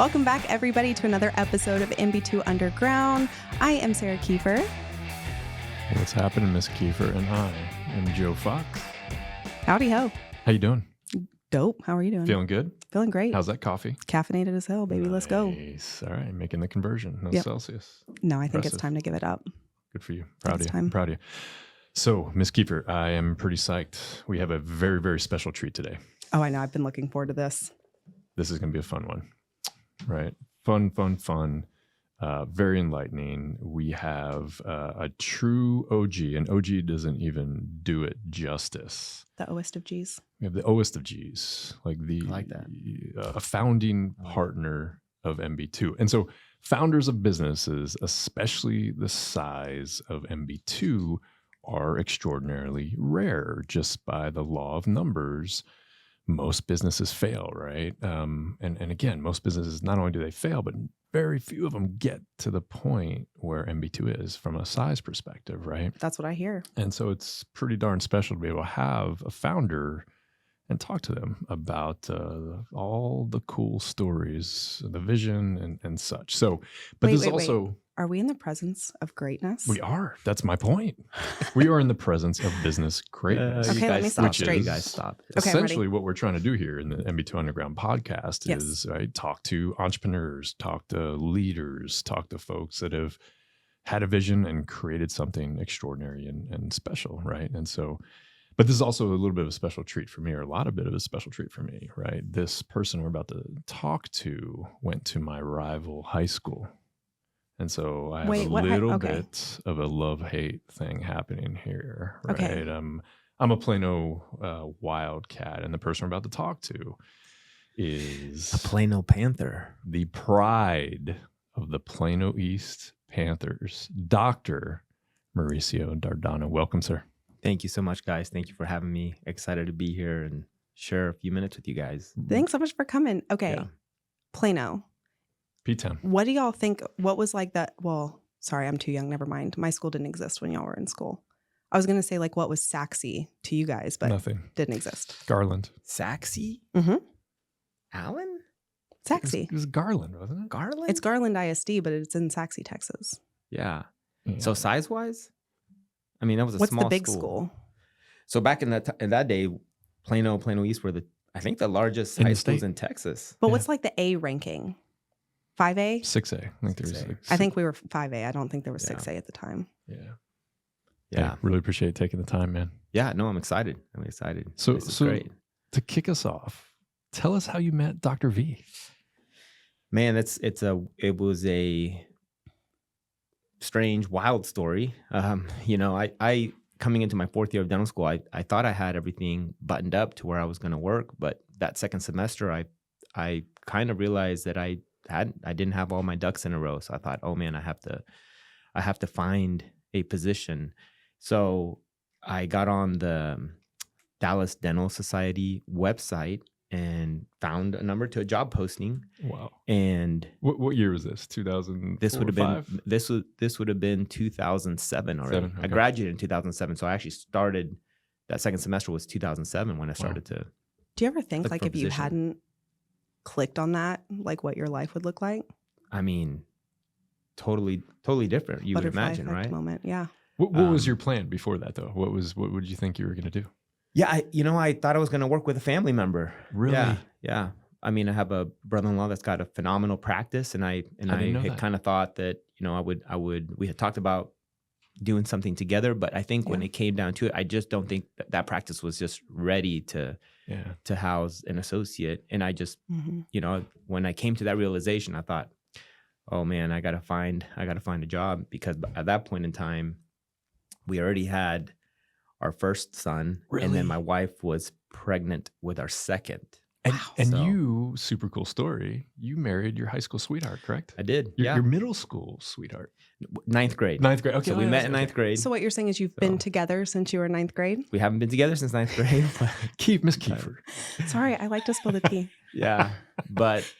Welcome back, everybody, to another episode of MB2 Underground. I am Sarah Kiefer. What's happening, Miss Kiefer? And I am Joe Fox. Howdy ho. How you doing? Dope. How are you doing? Feeling good? Feeling great. How's that coffee? Caffeinated as hell, baby. Nice. Let's go. All right, making the conversion. No Yep. Celsius. No, I think Impressive. it's time to give it up. Good for you. Proud It's of you. time. Proud of you. So, Miss Kiefer, I am pretty psyched. We have a very, very special treat today. Oh, I know. I've been looking forward to this. This is going to be a fun one, right? Fun. Very enlightening. We have a true OG, and OG doesn't even do it justice. The Oest of G's. We have the Oest of G's, like I like that. A founding partner of MB2. And so founders of businesses, especially the size of MB2, are extraordinarily rare just by the law of numbers. Most businesses fail, right? And again, most businesses, not only do they fail, but very few of them get to the point where MB2 is from a size perspective, right? That's what I hear. And so it's pretty darn special to be able to have a founder and talk to them about all the cool stories, the vision and such. So, but Wait, there's wait. also... Are we in the presence of greatness? We are. That's my point. We are in the presence of business greatness. Okay, let me stop which straight. You guys stop. Okay, I'm ready. Essentially, what we're trying to do here in the MB2 Underground podcast Yes. is talk to entrepreneurs, talk to leaders, talk to folks that have had a vision and created something extraordinary and special, right? And so, but this is also a little bit of a special treat for me, or a lot of bit of a special treat for me, right? This person we're about to talk to went to my rival high school. And so I have a little bit of a love-hate thing happening here, right? Okay. I'm a Plano Wildcat, and the person we're about to talk to is A Plano Panther. the pride of the Plano East Panthers, Dr. Mauricio Dardano. Welcome, sir. Thank you so much, guys. Thank you for having me. Excited to be here and share a few minutes with you guys. Thanks so much for coming. Okay. Yeah. Plano. P-Town. What do y'all think? What was like that? Well, sorry, I'm too young. Never mind. My school didn't exist when y'all were in school. I was going to say like what was Saxy to you guys, but Nothing. didn't exist. Garland. Saxy? Mm-hmm. Allen? Saxy. It was Garland, wasn't it? Garland? It's Garland ISD, but it's in Saxy, Texas. Yeah. Yeah. So size-wise? I mean, that was a What's small the big school. school? So back in that day, Plano East were I think the largest In high the schools state. in Texas. But Yeah. what's like the A ranking? 5A? 6A. I think there's 6A. like I think we were 5A. I don't think there was Yeah. 6A at the time. Yeah. Yeah. Hey, really appreciate you taking the time, man. Yeah, no, I'm excited. So, This is great. to kick us off, tell us how you met Dr. V. Man, it was a strange, wild story. I coming into my fourth year of dental school, I thought I had everything buttoned up to where I was going to work, but that second semester, I kind of realized that I didn't have all my ducks in a row. So I thought, oh man, I have to find a position. So I got on the Dallas Dental Society website and found a number to a job posting. Wow. And What year was this? 2000. this would have been 2007 already. Seven, okay. I graduated in 2007, so I actually started that second semester was 2007 when I started to. Do you ever think Look like for if you position. hadn't clicked on that, like what your life would look like? I mean, totally different. You would Butterfly imagine, effect right? moment. Yeah. What was Um, your plan before that, though? What would you think you were going to do? Yeah, I thought I was going to work with a family member. Really? Yeah. I mean, I have a brother-in-law that's got a phenomenal practice, and I didn't know had that. kind of thought that we had talked about doing something together, but I think when Yeah. it came down to it, I just don't think that practice was just ready to house an associate. And I just, Mhm. when I came to that realization, I thought, oh man, I gotta find a job, because at that point in time, we already had our first son, and Really? then my wife was pregnant with our second. And So- you, super cool story, you married your high school sweetheart, correct? I did, Your middle school sweetheart. ninth grade. Ninth grade. Okay. So we met in ninth grade. So what you're saying is you've been So- together since you were ninth grade? We haven't been together since ninth grade. but- Miss Kiefer. Sorry, I like to spill the tea. yeah, but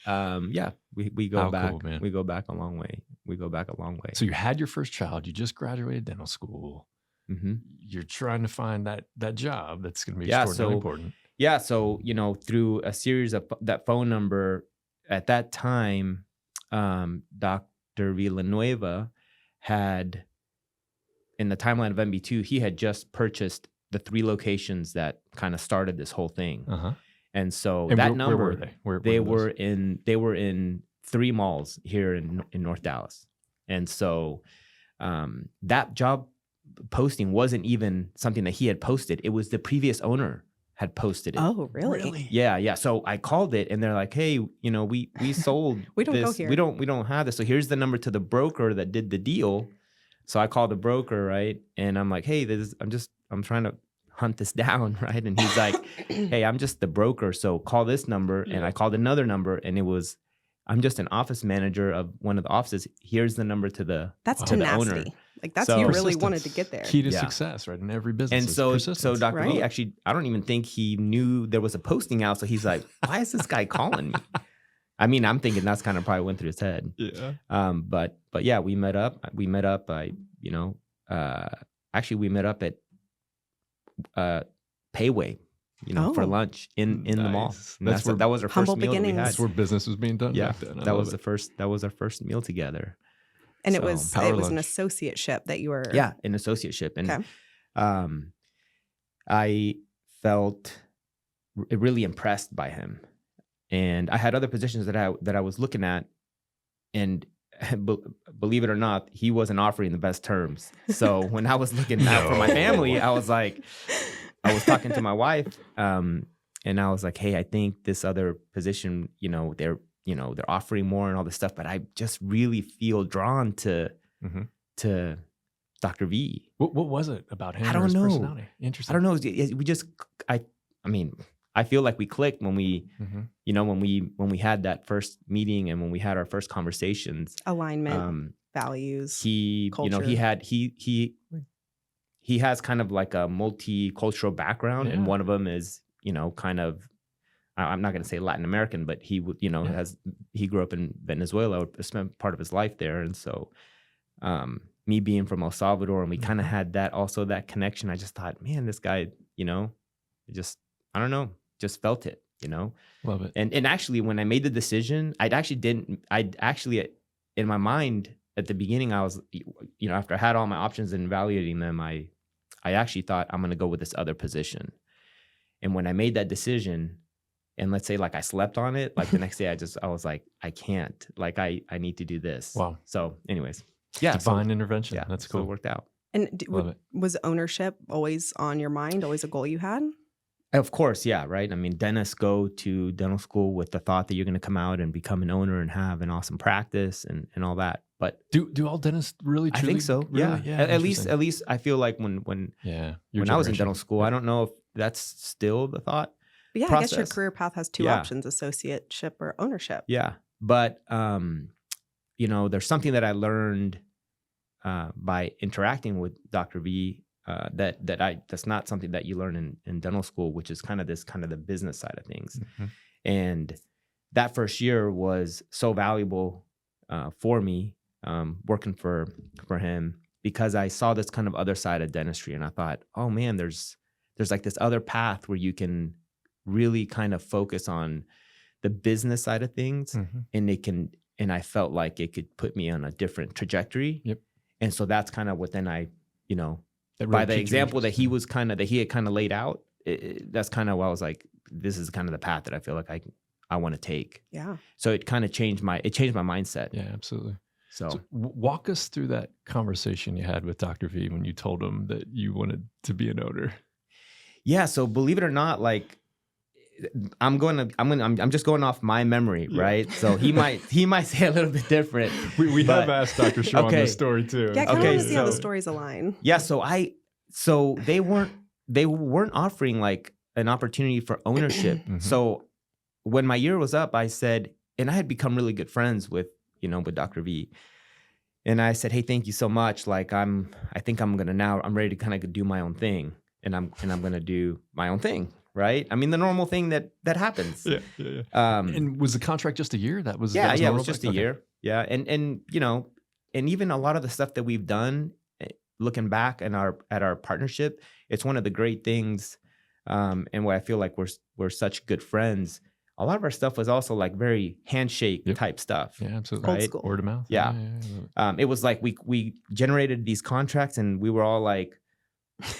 we go How back. cool, man. We go back a long way. So you had your first child. You just graduated dental school. hmm You're trying to find that job that's going to be Yeah, extraordinarily so- important. Yeah, so through a series of that phone number, at that time, Dr. Villanueva had, in the timeline of MB2, he had just purchased the 3 locations that kind of started this whole thing. And so And that where number, were they? Where they were were in 3 malls here in North Dallas. And so that job posting wasn't even something that he had posted. It was the previous owner had posted it. Oh, really? Yeah. So I called it, and they're like, "Hey, we sold We don't this. go here. We don't have this. So here's the number to the broker that did the deal." So I called the broker, right? And I'm like, "Hey, I'm trying to hunt this down," right? And he's like, "Hey, I'm just the broker, so call this number." And I called another number, and it was, "I'm just an office manager of one of the offices. Here's the number to the That's to the owner." tenacity. Like that's So- you really Persistence. wanted to get there. Key to Yeah. success, right? In every business. And is so persistence. Dr. V Right. actually, I don't even think he knew there was a posting out. So he's like, "Why is this guy calling me?" I mean, I'm thinking that's kind of probably went through his head. Yeah. But yeah, we met up. We met up. Actually, we met up at Payway, for Oh. lunch in the mall. Nice. And That's where- that was our Humble first meal that we beginnings. had. That's where business was being done Yeah, back then. I that love was it. the first. That was our first meal together. And So, it was power an lunch. associateship that you were. Yeah, an associateship, and Okay. I felt really impressed by him. And I had other positions that I was looking at, and believe it or not, he wasn't offering the best terms. So when I was looking out for my family, I was like, I was talking to my wife, and I was like, "Hey, I think this other position, they're offering more and all this stuff, but I just really feel drawn to Mhm. to Dr. V." What was it about him? I or don't his know. Personality? Interesting. I don't know. We just, I mean, I feel like we clicked when we, Mhm. when we had that first meeting and when we had our first conversations. Alignment, values. He, culture. he has kind of like a multicultural background, and Yeah. one of them is, kind of, I'm not going to say Latin American, but he would, Yeah. he grew up in Venezuela, spent part of his life there, and so, me being from El Salvador, and we kind of had that connection. I just thought, man, this guy, I don't know, just felt it, Love it. And actually, when I made the decision, I'd actually, in my mind at the beginning, I was, after I had all my options and evaluating them, I actually thought I'm going to go with this other position. And when I made that decision, and let's say like I slept on it, like the next day I was like, I can't, like I need to do this. Wow. So anyways, yeah. Divine intervention. Yeah, That's so cool. it worked out. And Love it. was ownership always on your mind? Always a goal you had? Of course, yeah, right. I mean, dentists go to dental school with the thought that you're going to come out and become an owner and have an awesome practice and all that. But Do all dentists really? I Truly, think so. Really? Yeah. At least I feel like when Yeah. I was in dental school, I don't know if that's still the thought. But yeah, I guess your Process. career path has 2 Yeah. options: associateship or ownership. Yeah. But there's something that I learned by interacting with Dr. V that's not something that you learn in dental school, which is kind of the business side of things. Mhm. And that first year was so valuable for me, working for him, because I saw this kind of other side of dentistry, and I thought, oh man, there's like this other path where you can really kind of focus on the business side of things, Mhm. and I felt like it could put me on a different trajectory. Yep. And so that's kind of what then I, That by really the piqued your example that interest. he had kind of laid out, that's kind of why I was like, this is kind of the path that I feel like I want to take. Yeah. So it kind of changed my mindset. Yeah, absolutely. So, So walk us through that conversation you had with Dr. V when you told him that you wanted to be an owner. yeah. So believe it or not, like I'm just going off my memory, Yeah. right? So he might say a little bit different. We But- have asked Dr. Shaw on Okay. this story too. Yeah, I kind of Okay, want to see how the so- stories align. Yeah, so they weren't offering like an opportunity for ownership. Mhm. So when my year was up, I said, and I had become really good friends with Dr. V. And I said, hey, thank you so much. Like I'm ready to kind of do my own thing, and I'm going to do my own thing. Right. I mean, the normal thing that happens. Yeah. And was the contract just a year? That was It normal was just back- a year. Yeah. And and even a lot of the stuff that we've done, looking back at our partnership, it's one of the great things. And where I feel like we're such good friends. a lot of our stuff was also like very handshake type stuff. Yeah, absolutely. Old Right? school. Word of mouth. Yeah. Yeah. It was like we generated these contracts and we were all like,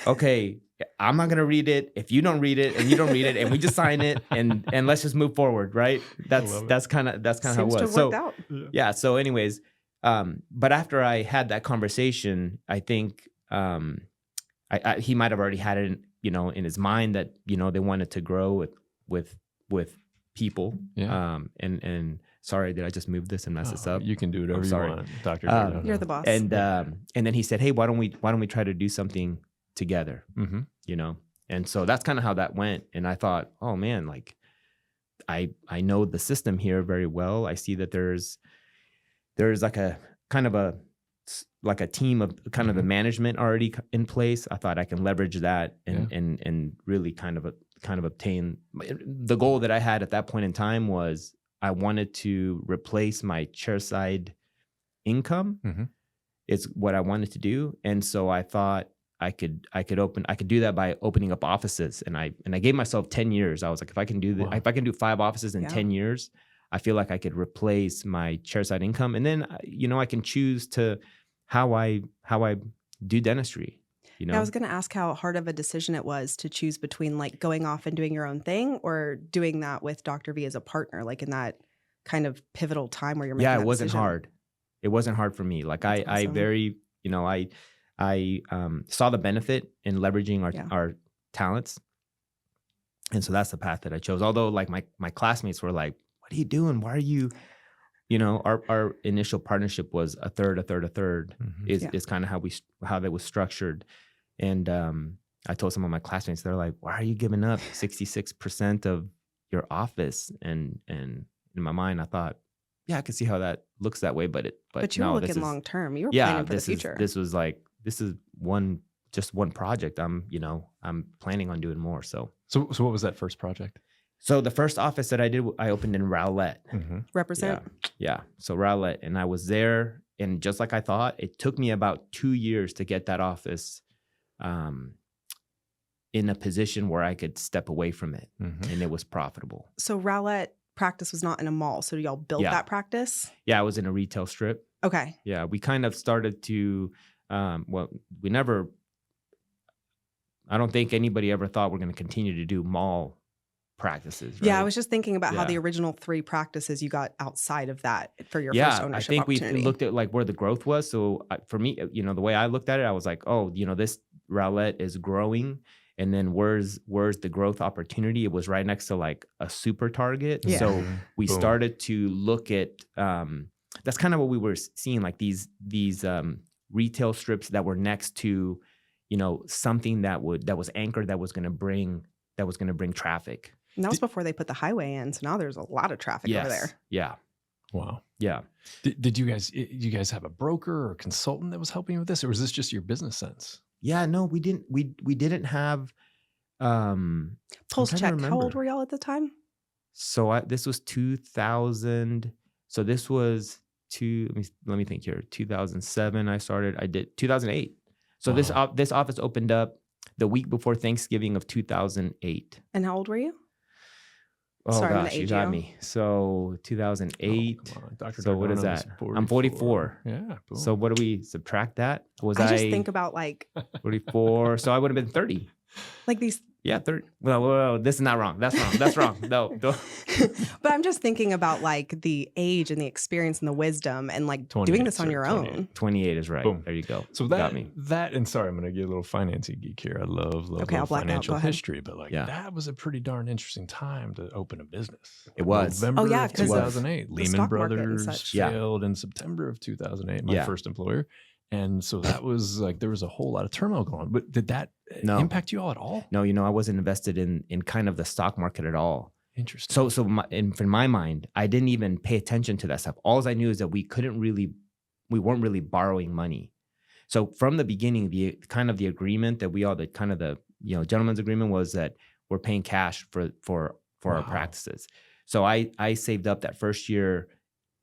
okay, I'm not gonna read it if you don't read it and you don't read it, and we just sign it and let's just move forward, right? That's kind of how it Seems to was. have So worked out. yeah. So anyways, but after I had that conversation, I think he might have already had it, in his mind that they wanted to grow with people. Yeah. And sorry, did I just move this and mess this up? You can do whatever you sorry. want, Dr. Dardano. You're the boss. And then he said, hey, why don't we try to do something together? Mm-hmm. And so that's kind of how that went. And I thought, oh man, like I know the system here very well. I see that there's like a kind of a team of kind of the management already in place. I thought I can leverage that and really kind of obtain the goal that I had at that point in time was I wanted to replace my chairside income. Mm-hmm. It's what I wanted to do. And so I thought I could do that by opening up offices. And I gave myself 10 years. I was like, if I can do if I can do 5 offices in 10 years, I feel like I could replace my chairside income. And then, I can choose to how I do dentistry. Yeah, I was going to ask how hard of a decision it was to choose between like going off and doing your own thing or doing that with Dr. V as a partner, like in that kind of pivotal time where you're making that it wasn't decision. hard. It wasn't hard for me. Like I awesome. very, I saw the benefit in leveraging our talents. And so that's the path that I chose. Although like my classmates were like, what are you doing? Why are you, our initial partnership was a third, Mm-hmm. is kind of how that was structured. And I told some of my classmates, they're like, why are you giving up 66% of your office? And in my mind, I thought, yeah, I can see how that looks that way, but you were looking long term. You were planning for the future. This is just one project. I'm planning on doing more. So what was that first project? So the first office that I did, I opened in Rowlett. Mm-hmm. Represent. Yeah. So Rowlett, and I was there, and just like I thought, it took me about 2 years to get that office in a position where I could step away from it, and it was profitable. So Rowlett practice was not in a mall. So y'all built that practice? Yeah, I was in a retail strip. Okay. Yeah, we kind of started to, we never, I don't think anybody ever thought we're going to continue to do mall practices. Right? Yeah, I was just thinking about how the original 3 practices you got outside of that for your first ownership I think opportunity. We looked at like where the growth was. So for me, the way I looked at it, I was like, oh, this Rowlett is growing. And then where's the growth opportunity? It was right next to like a super Target. Yeah. So we started to look at, that's kind of what we were seeing, like these retail strips that were next to, something that was anchored, that was going to bring traffic. And that was before they put the highway in. So now there's a lot of traffic over there. Yeah. Wow. Yeah. Did you guys have a broker or consultant that was helping you with this, or was this just your business sense? Yeah, no, we didn't. We didn't have. Pulse check. How old were y'all at the time? So this was 2000. So this was let me think here. 2007. I started. I did 2008. So this office opened up the week before Thanksgiving of 2008. And how old were you? Oh, sorry, gosh, you got me. So 2008. So what is that? I'm 44. Yeah. Boom. So what do we subtract that? I just think about like 44. So I would have been 30. Like these. Yeah, 30. Well, this is not wrong. That's wrong. That's wrong. No. But I'm just thinking about like the age and the experience and the wisdom and like doing this on your own. 28 is right. Boom. There you go. So got me. And sorry, I'm going to get a little financey geek here. I love financial history, but that was a pretty darn interesting time to open a business. It was. November of 2008. Lehman Brothers failed in September of 2008, my first employer. And so that was like, there was a whole lot of turmoil going on. But did that impact you all at all? No, I wasn't invested in kind of the stock market at all. Interesting. So in my mind, I didn't even pay attention to that stuff. All I knew is that we weren't really borrowing money. So from the beginning, the agreement that the gentleman's agreement was that we're paying cash for our practices. So I saved up that first year.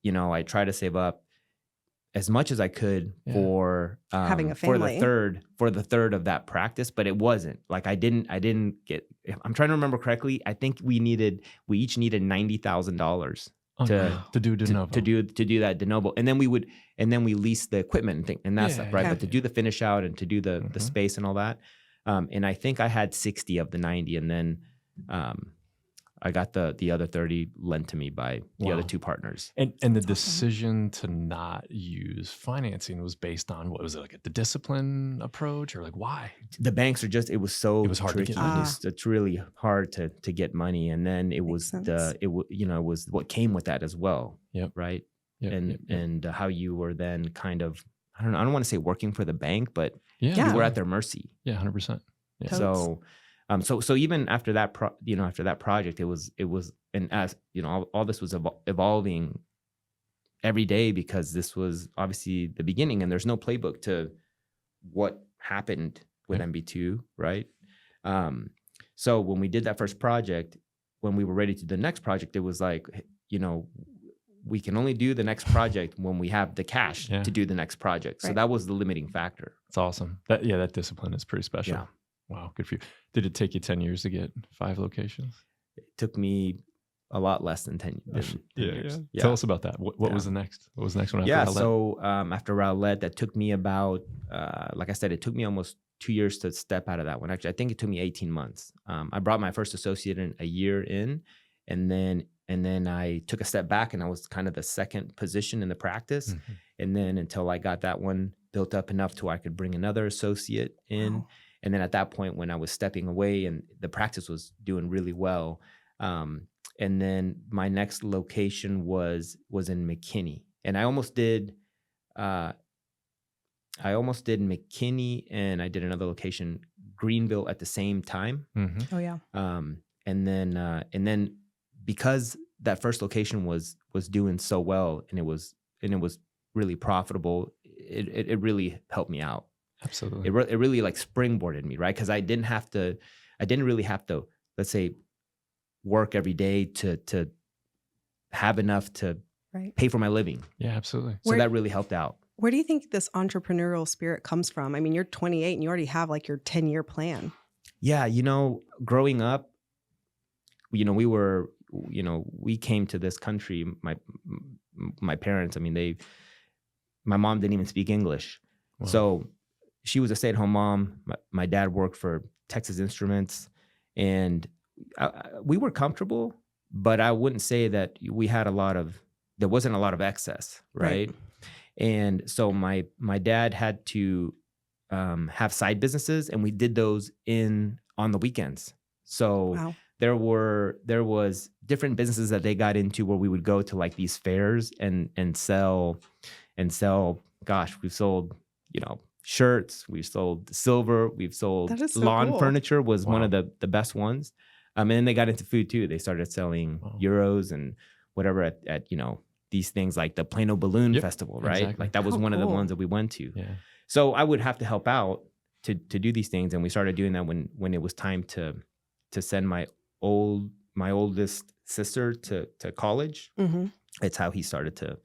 I tried to save up as much as I could for Having a for family. the third of that practice, but it wasn't like I didn't get. If I'm trying to remember correctly, I think we each needed $90,000 to do de novo. to do that de novo, and then we leased the equipment and thing, and that's right. Okay. But to do the finish out and to do the space and all that, and I think I had 60 of the 90, and then I got the other 30 lent to me by the other two partners. And the decision to not use financing was based on, what was it, like the discipline approach, or like why? The banks are just, it was hard tricky. to get. It's really hard to get money. And then it was it was what came with that as well. Yep. Right. Yep. And how you were then kind of, I don't want to say working for the bank, but you were at their mercy. Yeah. 100%. Yeah. So even after that, after that project, it was, and as all this was evolving every day, because this was obviously the beginning, and there's no playbook to what happened with MB2, right? So when we did that first project, when we were ready to do the next project, it was like, we can only do the next project when we have the cash to do the next project. So that was the limiting factor. It's awesome. That discipline is pretty special. Yeah. Wow, good for you. Did it take you 10 years to get 5 locations? It took me a lot less than 10 years. Yeah. Tell us about that. What was the next? What was the next one after Rowlett? So after Rowlett, that took me about, like I said, it took me almost 2 years to step out of that one. Actually, I think it took me 18 months. I brought my first associate in a year in, and then I took a step back, and I was kind of the second position in the practice. Mm-hmm. And then until I got that one built up enough to where I could bring another associate in. Wow. And then at that point, when I was stepping away and the practice was doing really well, and then my next location was in McKinney, and I almost did McKinney, and I did another location, Greenville, at the same time. Mm-hmm. Oh yeah. And then because that first location was doing so well, and it was really profitable, it really helped me out. Absolutely. It really like springboarded me, right? Because I didn't really have to, let's say, work every day to have enough to pay for my living. Yeah, absolutely. So that really helped out. Where do you think this entrepreneurial spirit comes from? I mean, you're 28 and you already have like your 10-year plan. Yeah, growing up, we came to this country. My parents, I mean, my mom didn't even speak English. Wow. So she was a stay-at-home mom. My dad worked for Texas Instruments, and we were comfortable, but I wouldn't say that there wasn't a lot of excess, right? And so my dad had to have side businesses, and we did those on the weekends. So there was different businesses that they got into where we would go to like these fairs and sell. Gosh, we've sold shirts, we've sold silver, we've sold lawn furniture was one of the best ones. And then they got into food too. They started selling gyros and whatever at these things like the Plano Balloon Festival, right? Exactly. Like that was one of the ones that we went to. Yeah. So I would have to help out to do these things, and we started doing that when it was time to send my oldest sister to college. Mm-hmm. It's how he started to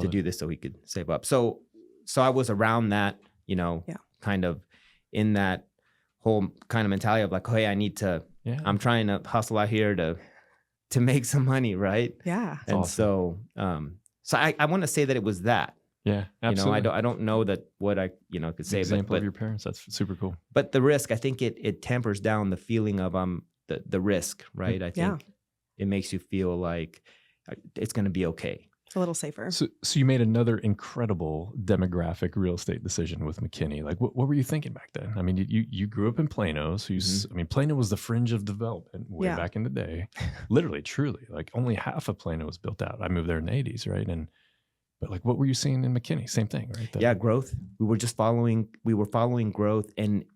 do this so he could save up. So I was around that, kind of in that whole kind of mentality of like, oh, hey, I'm trying to hustle out here to make some money, right? Yeah. And awesome. So I want to say that it was that. Yeah, absolutely. I don't know that what I could say. Example of your parents. That's super cool. But the risk, I think it tempers down the feeling of the risk, right? I think it makes you feel like it's going to be okay. It's a little safer. So you made another incredible demographic real estate decision with McKinney. Like, what were you thinking back then? I mean, you grew up in Plano, so Plano was the fringe of development way back in the day. Literally, truly, like only half of Plano was built out. I moved there in the 80s, right? But like, what were you seeing in McKinney? Same thing, right? Growth. We were following growth, and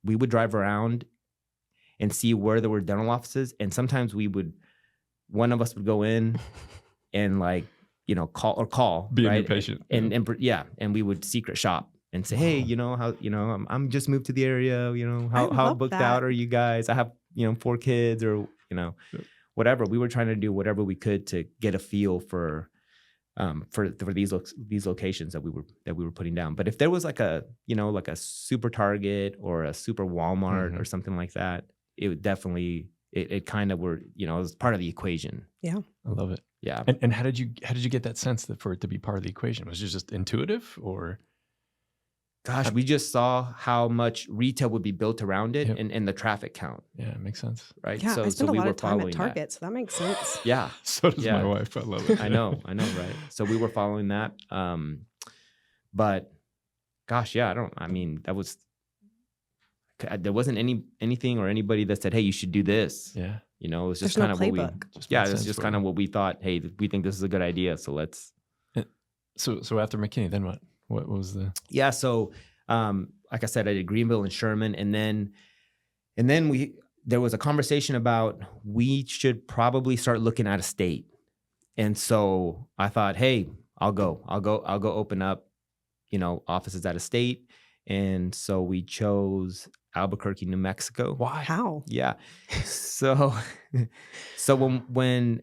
we would drive around and see where there were dental offices, and sometimes one of us would go in and call, be right? a new patient, and we would secret shop and say, hey, I'm just moved to the area, how booked out are you guys? I have 4 kids, or whatever. We were trying to do whatever we could to get a feel for for these locations that we were putting down. But if there was like a like a super Target or a super Walmart or something like that, it would definitely it kind of were it was part of the equation. Yeah, I love it. Yeah. And how did you get that sense that for it to be part of the equation? Was it just intuitive, or? Gosh, we just saw how much retail would be built around it and the traffic count. Yeah, it makes sense. Right. Yeah, I spend a we lot were of time at following Target, so that makes sense. that. Yeah. So does my wife. I love it. I know, right? So we were following that. But gosh, yeah, there wasn't anything or anybody that said, hey, you should do this. Yeah. It was just There's kind no of playbook. it was just kind of what we thought, hey, we think this is a good idea. So let's. So after McKinney, then what? What was the? Yeah. So, like I said, I did Greenville and Sherman, and then there was a conversation about we should probably start looking at a state. And so I thought, hey, I'll go open up, offices at a state. And so we chose Albuquerque, New Mexico. Why? How? Yeah. So when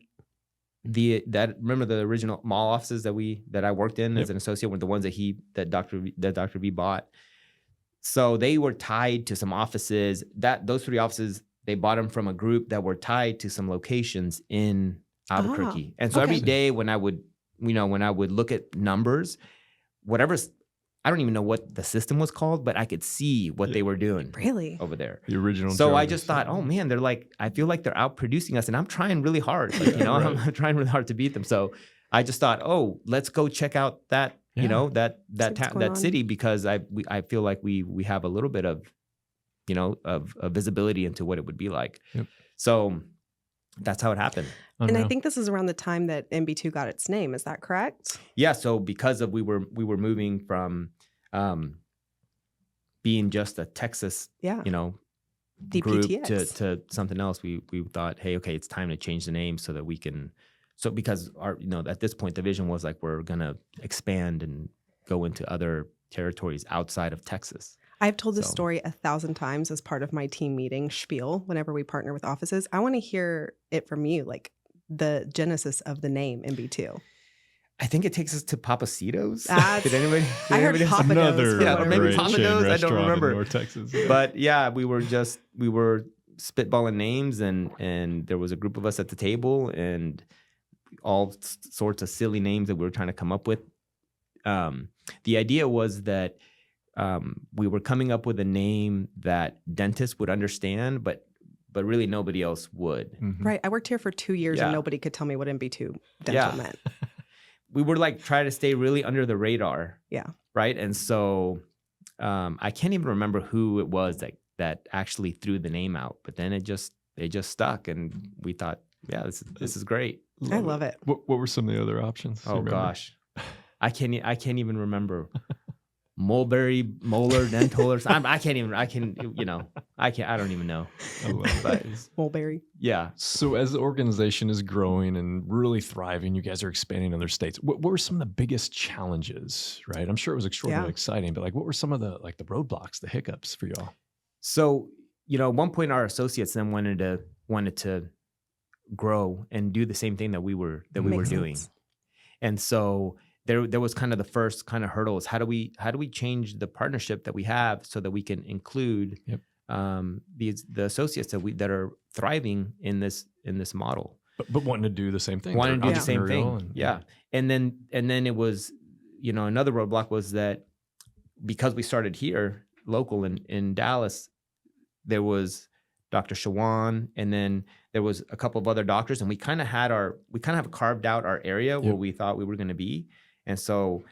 remember the original mall offices that I worked in as an associate were the ones that Dr. V bought. So they were tied to some offices those 3 offices, they bought them from a group that were tied to some locations in Albuquerque. And so every day when I would look at numbers, I don't even know what the system was called, but I could see what they were doing Really? over there. The original. So I just thought, oh man, I feel like they're outproducing us, and I'm trying really hard. Right. I'm trying really hard to beat them. So I just thought, oh, let's go check out that, that city, because I feel like we have a little bit of, of visibility into what it would be like. Yep. So that's how it happened. And I think this is around the time that MB2 got its name. Is that correct? Yeah. So because we were moving from being just a Texas, group to something else, we thought, hey, okay, it's time to change the name so that we can. So because our at this point the vision was like we're gonna expand and go into other territories outside of Texas. I've told this story 1,000 times as part of my team meeting spiel whenever we partner with offices. I want to hear it from you, like the genesis of the name MB2. I think it takes us to Papacitos. Did anybody? I heard Papados. Another or maybe Papados. I don't remember. In North Texas. Yeah. But yeah, we were spitballing names, and there was a group of us at the table, and all sorts of silly names that we were trying to come up with. The idea was that we were coming up with a name that dentists would understand, but really nobody else would. Mm-hmm. Right. I worked here for 2 years and nobody could tell me what MB2 Dental meant. We were like trying to stay really under the radar. Yeah. Right. And so I can't even remember who it was that actually threw the name out, but then it just stuck, and we thought, yeah, this is great. I love it. What were some of the other options? Oh gosh, I can't even remember. Mulberry Molar Dental or something. I don't even know. I love it. Mulberry. Yeah. So as the organization is growing and really thriving, you guys are expanding in other states. What were some of the biggest challenges, right? I'm sure it was extraordinarily exciting, but what were some of the roadblocks, the hiccups for y'all? So, at one point our associates then wanted to grow and do the same thing that we were doing. And so there was kind of the first kind of hurdle is how do we change the partnership that we have so that we can include the associates that are thriving in this model, but wanting to do the same thing. Wanting to do the same thing. And then it was, another roadblock was that because we started here local in Dallas, there was Dr. Shawan, and then there was a couple of other doctors, and we kind of have carved out our area where we thought we were going to be. And so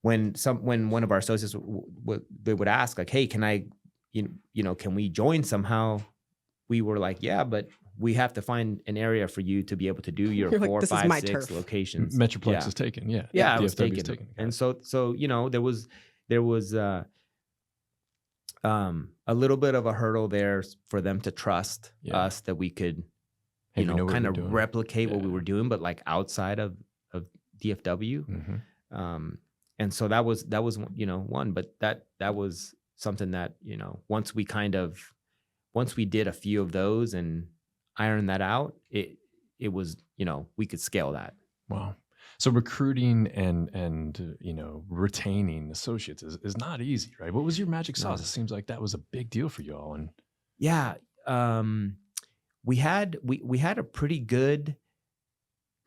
when one of our associates they would ask like, hey, can I, can we join somehow? We were like, yeah, but we have to find an area for you to be able to do your 4, 5, 6 locations. Metroplex is taken. Yeah. Yeah. It was taken. And so, there was a little bit of a hurdle there for them to trust us that we could, kind of replicate what we were doing, but like outside of DFW. Mm-hmm. And so that was one, but that was something that, once we did a few of those and ironed that out, it was, we could scale that. Wow. So recruiting and retaining associates is not easy, right? What was your magic sauce? No. It seems like that was a big deal for you all. And Yeah. We had a pretty good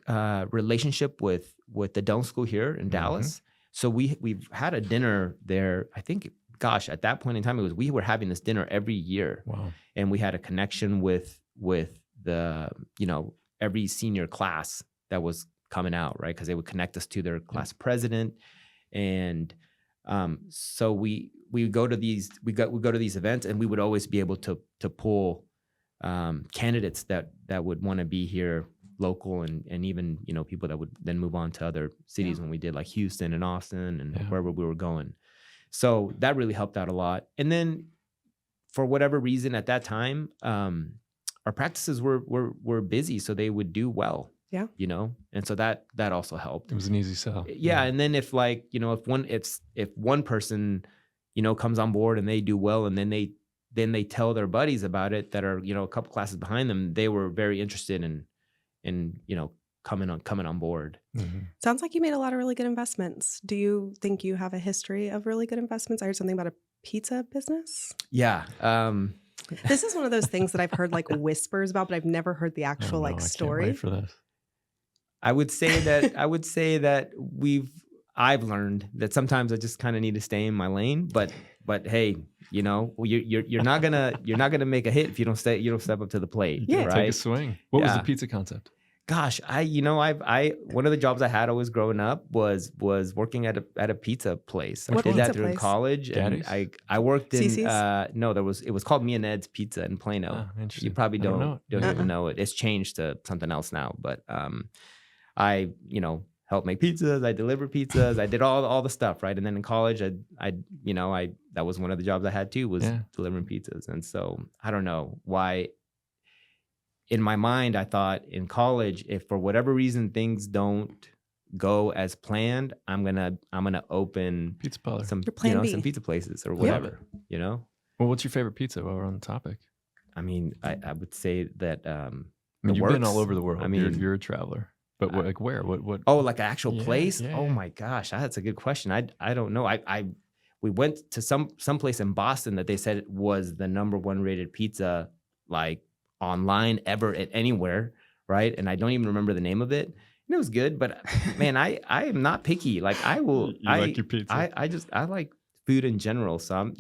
relationship with the dental school here in Dallas. So we've had a dinner there. I think, gosh, at that point in time, we were having this dinner every year. wow. And we had a connection with the, every senior class that was coming out, right? Because they would connect us to their class president. And so we go to these events, and we would always be able to pull candidates that would want to be here local, and even people that would then move on to other cities when we did like Houston and Austin and wherever we were going. So that really helped out a lot. And then for whatever reason at that time, our practices were busy, so they would do well. Yeah. And so that also helped. It was an easy sell. Yeah. And then if one person, comes on board and they do well, and then they tell their buddies about it that are, a couple classes behind them, they were very interested in coming on board. Mm-hmm. Sounds like you made a lot of really good investments. Do you think you have a history of really good investments? I heard something about a pizza business. Yeah. This is one of those things that I've heard like whispers about, but I've never heard the actual I story. can't wait for this. I would say that I've learned that sometimes I just kind of need to stay in my lane, but hey, you're not gonna make a hit if you don't step up to the plate. Yeah, right? take a swing. What was the pizza concept? Gosh, I one of the jobs I had always growing up was working at a pizza place. What I did that pizza through place? college, and I worked in CC's? no, it was called Me and Ed's Pizza in Plano. Oh, interesting. You probably I don't know it. even know it. It's changed to something else now, but I helped make pizzas. I delivered pizzas. I did all the stuff, right? And then in college, I that was one of the jobs I had too, was delivering pizzas. And so I don't know why. In my mind, I thought in college, if for whatever reason things don't go as planned, I'm gonna open Pizza parlor. some Plan B. some pizza places or whatever. Well, what's your favorite pizza while we're on the topic? I mean, I would say that You've been all over the world. I mean, you're a traveler. But where? What? Oh, like an actual place? Yeah. Oh my gosh, that's a good question. I don't know. We went to some place in Boston that they said was the #1 rated pizza, like online ever at anywhere, right? And I don't even remember the name of it. And it was good, but man, I am not picky. Like I will. You like your pizza? I like food in general. So I'm,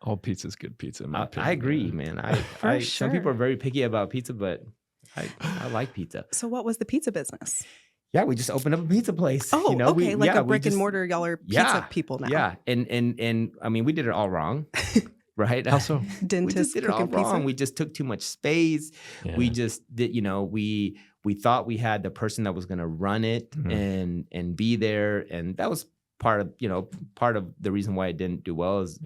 all pizza's good pizza. In my opinion, I agree, man. Some people are very picky about pizza, but I like pizza. So what was the pizza business? Yeah, we just opened up a pizza place. Oh, okay, like a brick and mortar. Y'all are pizza people now. Yeah, and I mean, we did it all wrong, right? How so? Dentist we just did it all cooking pizza. wrong. We just took too much space. Yeah. We just did, we thought we had the person that was going to run it and be there, and that was part of the reason why it didn't do well is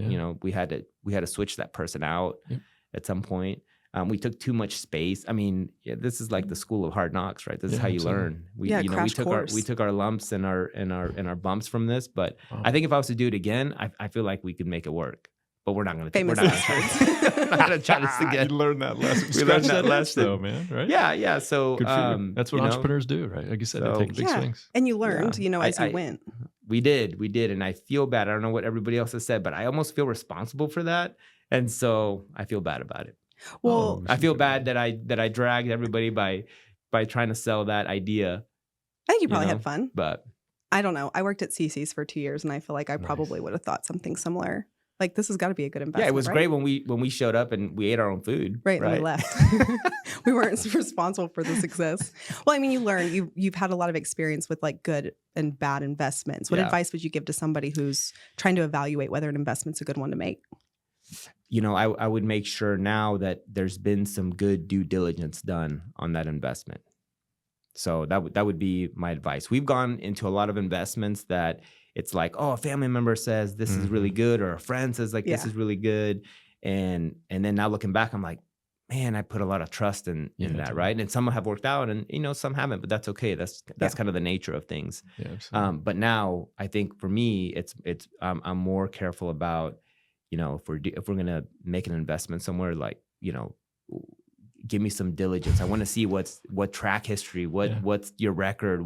we had to switch that person out at some point. We took too much space. I mean, this is like the school of hard knocks, right? This is how you learn. We took our lumps and our bumps from this. But I think if I was to do it again, I feel like we could make it work. But we're not going to. We're not going to try this again. You learned that lesson. We learned that lesson, though, man. Right? Yeah. So that's what entrepreneurs do, right? Like you said, they take big swings. And you learned, as you went. We did, and I feel bad. I don't know what everybody else has said, but I almost feel responsible for that, and so I feel bad about it. Well, I feel bad that I dragged everybody by trying to sell that idea. I think you probably had fun, but I don't know. I worked at CC's for 2 years, and I feel like I probably would have thought something similar. Like this has got to be a good investment. Yeah, it was right? great when we showed up and we ate our own food. Right, and we left. We weren't responsible for the success. Well, I mean, you learn. You've had a lot of experience with like good and bad investments. What advice would you give to somebody who's trying to evaluate whether an investment's a good one to make? I would make sure now that there's been some good due diligence done on that investment. So that would be my advice. We've gone into a lot of investments that it's like, oh, a family member says this is really good, or a friend says like this is really good, and then now looking back, I'm like, man, I put a lot of trust in that, right? And some have worked out, and some haven't, but that's okay. That's kind of the nature of things. Yeah, absolutely. But now I think for me, it's I'm more careful about, if we're gonna make an investment somewhere, like give me some diligence. I want to see what track history, what's your record,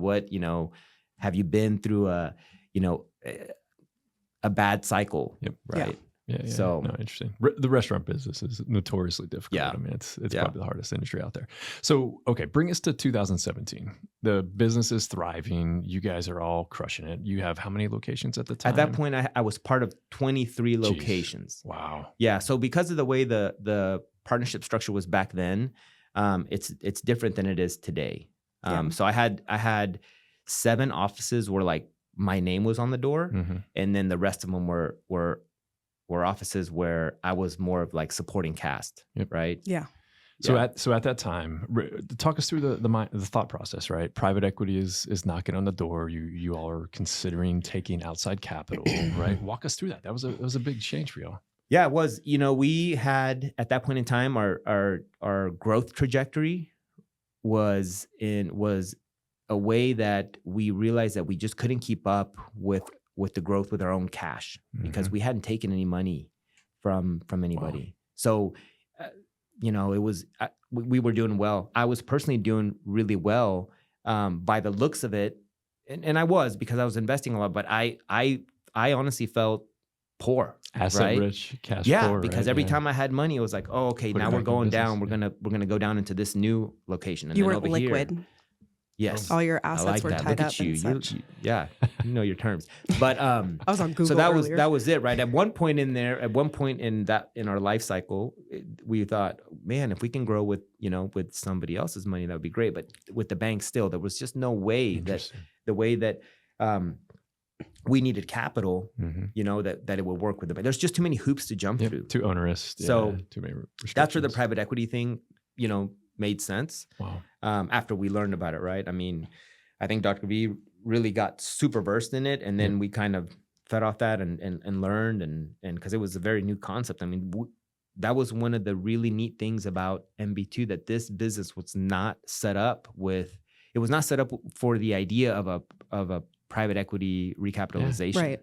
Have you been through a bad cycle? Yep. Right. Yeah. So no, interesting. The restaurant business is notoriously difficult. Yeah. I mean, it's probably the hardest industry out there. So, okay, bring us to 2017. The business is thriving. You guys are all crushing it. You have how many locations at the time? At that point, I was part of 23 Jeez. locations. Wow. Yeah. So because of the way the partnership structure was back then, it's different than it is today. So I had 7 offices where like my name was on the door, and then the rest of them were offices where I was more of like supporting cast, right? Yeah. So at that time, talk us through the thought process, right? Private equity is knocking on the door. You all are considering taking outside capital, right? Walk us through that. That was a big change for y'all. Yeah, it was. We had at that point in time our growth trajectory was a way that we realized that we just couldn't keep up with the growth with our own cash because we hadn't taken any money from anybody. Wow. So, it was we were doing well. I was personally doing really well by the looks of it, and I was because I was investing a lot. But I honestly felt poor, asset rich, cash poor. Yeah, because every time I had money, it was like, oh, okay, now we're going down. We're gonna go down into this new location. And you then weren't over liquid. Here, yes, all your assets were tied up. You know your terms. But I was on Google. So that earlier. was it, right? At one point in our life cycle, we thought, man, if we can grow with somebody else's money, that would be great. But with the bank, still, there was just no way that the way that we needed capital, that it would work with the bank. There's just too many hoops to jump through. Too onerous. So too many restrictions. That's where the private equity thing, made sense. Wow. After we learned about it, right? I mean, I think Dr. V really got super versed in it, and then we kind of fed off that and learned, and because it was a very new concept. I mean, that was one of the really neat things about MB2, that this business was not set up for the idea of a private equity recapitalization. Yeah, right.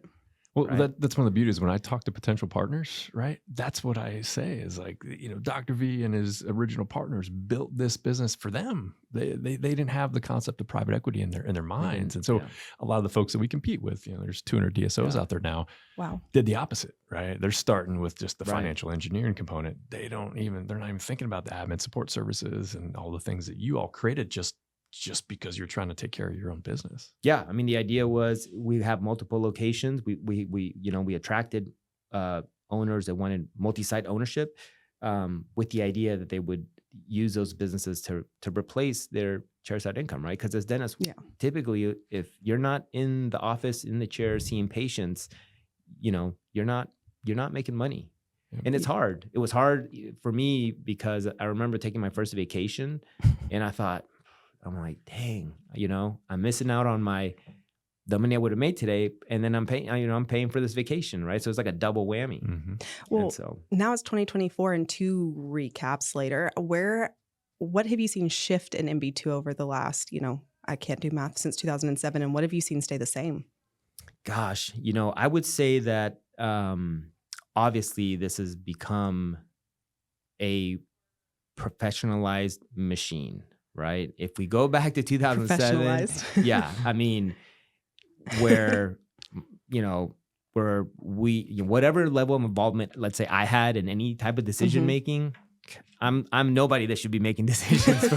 Well, that's one of the beauties when I talk to potential partners, right? That's what I say is like, Dr. V and his original partners built this business for them. They didn't have the concept of private equity in their minds. And so a lot of the folks that we compete with, there's 200 DSOs out there now. Wow. Did the opposite, right? They're starting with just the financial engineering component. They're not even thinking about the admin support services and all the things that you all created just because you're trying to take care of your own business. Yeah. I mean, the idea was we have multiple locations. We attracted owners that wanted multi-site ownership with the idea that they would use those businesses to replace their chairside income, right? Because as dentists, typically, if you're not in the office, in the chair, seeing patients, you're not making money. And it's hard. It was hard for me because I remember taking my first vacation and I thought, I'm like, dang, I'm missing out on the money I would have made today, and then I'm paying for this vacation, right? So it's like a double whammy. Well, now it's 2024, and 2 recaps later. What have you seen shift in MB2 over the last, I can't do math, since 2007, and what have you seen stay the same? Gosh, I would say that obviously this has become a professionalized machine. Right. If we go back to 2007, I mean, where whatever level of involvement, let's say I had in any type of decision making, I'm nobody that should be making decisions for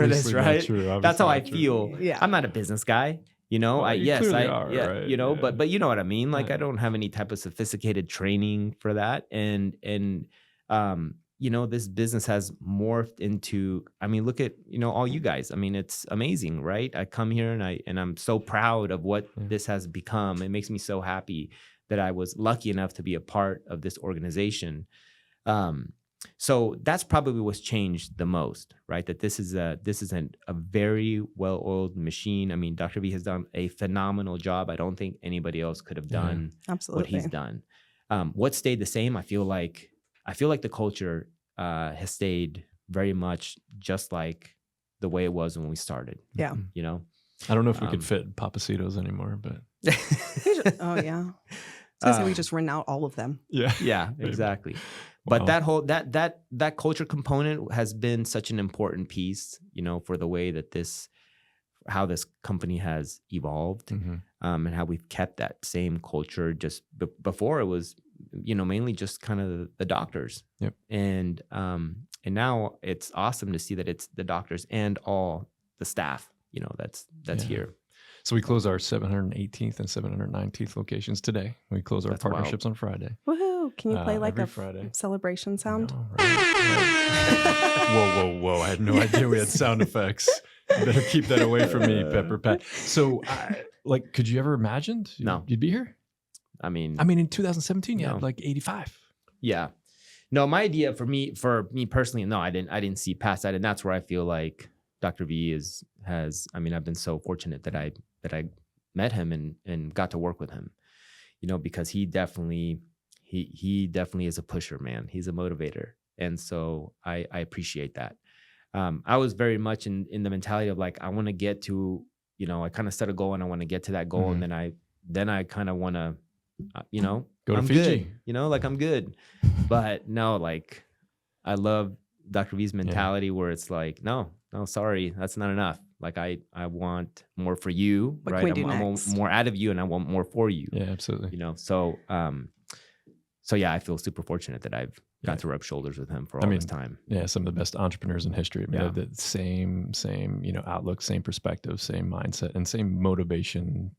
this, right? True. That's how I feel. Yeah. I'm not a business guy. Well, right? But you know what I mean? Like I don't have any type of sophisticated training for that. And this business has morphed into, I mean, look at, all you guys. I mean, it's amazing, right? I come here and I'm so proud of what this has become. It makes me so happy that I was lucky enough to be a part of this organization. So that's probably what's changed the most, right? That this is a very well-oiled machine. I mean, Dr. V has done a phenomenal job. I don't think anybody else could have done what he's done. What stayed the same? I feel like the culture has stayed very much just like the way it was when we started. Yeah. I don't know if we could fit Papacitos anymore, but. Oh, yeah. I was going to say we just run out all of them. Yeah. Yeah, exactly. Wow. But that whole, that culture component has been such an important piece, for the way that this, how this company has evolved, and how we've kept that same culture. Just before it was, mainly just kind of the doctors. Yep. And now it's awesome to see that it's the doctors and all the staff, that's here. So we close our 718th and 719th locations today. We close our That's partnerships on Friday. Woohoo! Can you play like every a Friday. celebration sound? No, right. Whoa. I had no idea we had sound effects. You better keep that away from me, Pepper Pat. So, could you ever imagine you'd be here? I mean, in 2017, you had like 85. Yeah. No, my idea for me personally, no, I didn't see past that. And that's where I feel like Dr. V I've been so fortunate that I met him and got to work with him, because he definitely is a pusher, man. He's a motivator. And so I appreciate that. I was very much in the mentality of like, I want to get to, I kind of set a goal and I want to get to that goal. And then I kind of want to, go to I'm Fiji, good, I'm good. But no, like I love Dr. V's mentality where it's like, no, sorry, that's not enough. Like I want more for you, What right? can we do I want next? more out of you and I want more for you. Yeah, absolutely. So yeah, I feel super fortunate that I've got to rub shoulders with him for all this time. Yeah, some of the best entrepreneurs in history. Have the same outlook, same perspective, same mindset, and same motivation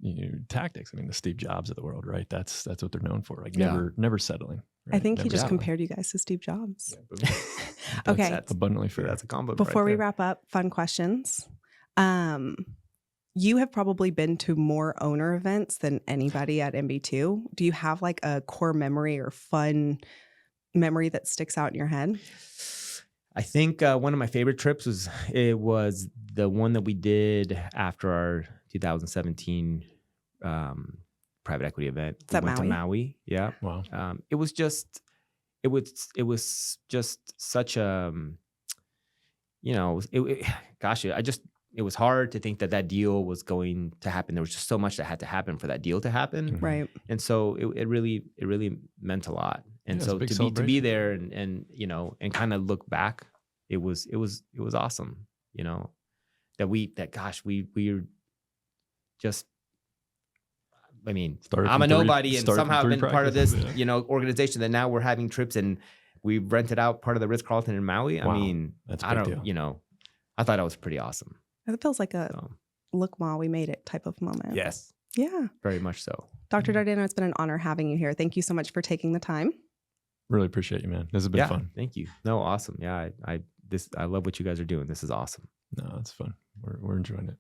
tactics. The Steve Jobs of the world, right? That's what they're known for. Like never settling. Right? I think he just settling. compared you guys to Steve Jobs. Yeah, Okay. That's abundantly fair. That's a combo. Before right we there. wrap up, fun questions. You have probably been to more owner events than anybody at MB2. Do you have like a core memory or fun memory that sticks out in your head? I think one of my favorite trips was the one that we did after our 2017 private equity event. Is that we went Maui? to Maui. Yeah. Wow. It was just such a, it was hard to think that deal was going to happen. There was just so much that had to happen for that deal to happen. Right. And so it really meant a lot. And so to be there and kind of look back, it was awesome. We were just, I'm a nobody and somehow I've been part of this, organization that now we're having trips and we rented out part of the Ritz-Carlton in Maui. Wow. That's a big deal. I thought it was pretty awesome. It feels like a look while we made it type of moment. Yes. Yeah. Very much so. Dr. Dardano, it's been an honor having you here. Thank you so much for taking the time. Really appreciate you, man. This has been fun. Thank you. No, awesome. Yeah, I love what you guys are doing. This is awesome. No, it's fun. We're enjoying it.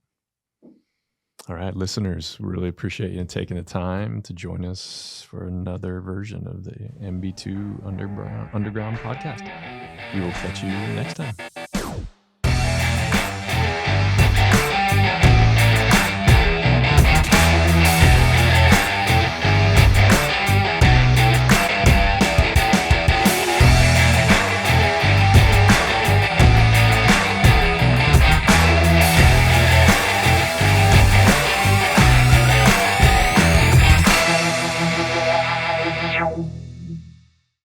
All right, listeners, really appreciate you taking the time to join us for another version of the MB2 Underground podcast. We will catch you next time.